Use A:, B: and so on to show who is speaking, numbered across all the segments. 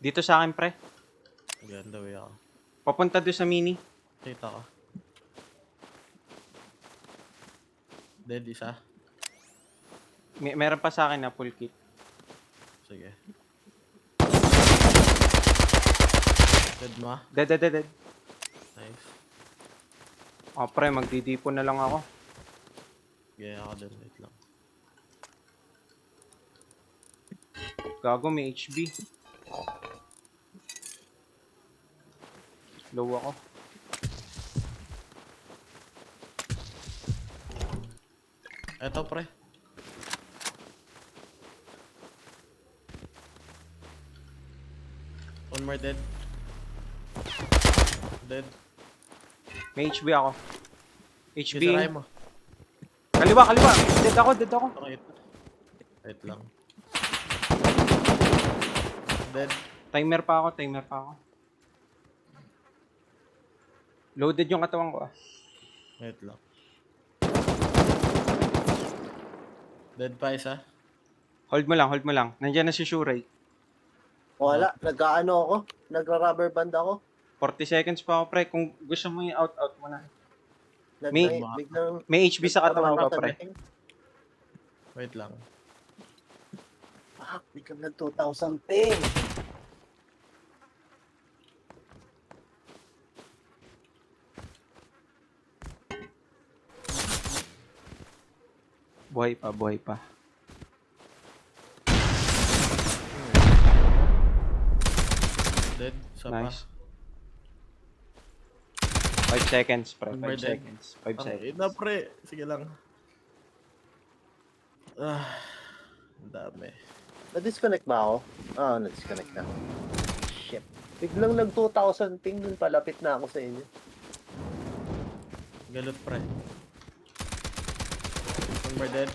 A: Dito sa akin, pre.
B: Ganda way ako.
A: Papunta doon sa mini.
B: Kita ka. Dead isa.
A: Meron pa sa akin na full kit.
B: Sige. Dead mo ah.
A: Dead, dead, dead, dead.
B: Nice.
A: Oh, pre, magdidipo na lang ako.
B: Gaya ako dun. Wait lang.
A: Gago, may HB. Low ako.
B: Eto pre. One more dead. Dead.
A: May HB ako. HB.
B: Isaray mo.
A: Kaliwa, kaliwa. Dead ako, dead ako.
B: Okay. Wait lang. Dead.
A: Timer pa ako, timer pa ako. Loaded yung katawan ko ah.
B: Wait lang. Dead pa isa.
A: Hold mo lang, hold mo lang. Nandiyan na si Shuray.
C: Wala, nag-ano ako, nagra-rubber band ako.
A: 40 seconds pa ako, pre. Kung gusto mo yung out mo na.
C: Nag-
A: May-
C: biglang,
A: May HB sa katawan ko, pre.
B: Wait lang.
C: Biglang nag 2,000 ping.
A: Buhay pa, buhay pa.
B: Dead. Isa
A: Nice.
B: pa.
A: 5 seconds, pre.
B: One
A: 5
B: more dead.
A: seconds. 5
B: Ang
A: seconds.
B: ina pre. Sige lang. Ah. Ang dami.
C: Na-disconnect ba ako? Ah, na-disconnect na. Shit. Biglang nag 2,000 ping dun, palapit na ako sa inyo.
B: Galot pre. One more dead.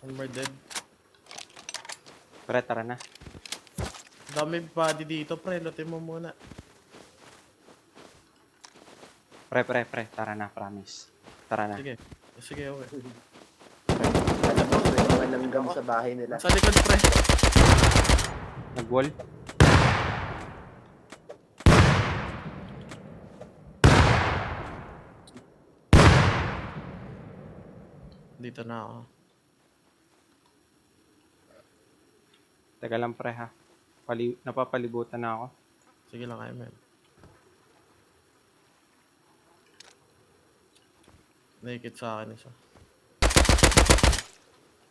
B: One more dead.
A: Pre, tara na.
B: Dami body dito pre. Lutin mo muna.
A: Pre. Tara na, promise. Tara na.
B: Sige. Sige okay.
C: Alam mo, may mga langgam sa bahay nila.
B: Sa likod pre.
A: Nag-wall.
B: Dito na ako.
A: Teka lang, pre, ha. Napapalibutan na ako.
B: Sige lang kayo men. Naked sa akin isa.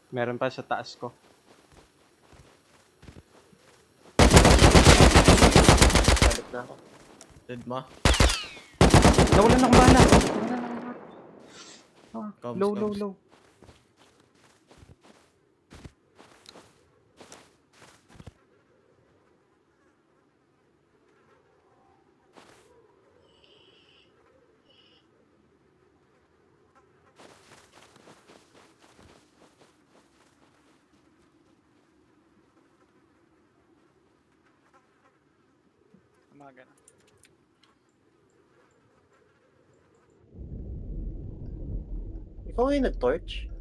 A: Meron pa sa taas ko.
C: Balik na ako.
B: Dead ma?
A: Nawalan akong bala.
B: Comes,
A: Low. Umaga na.
C: Ikaw yung nag-torch?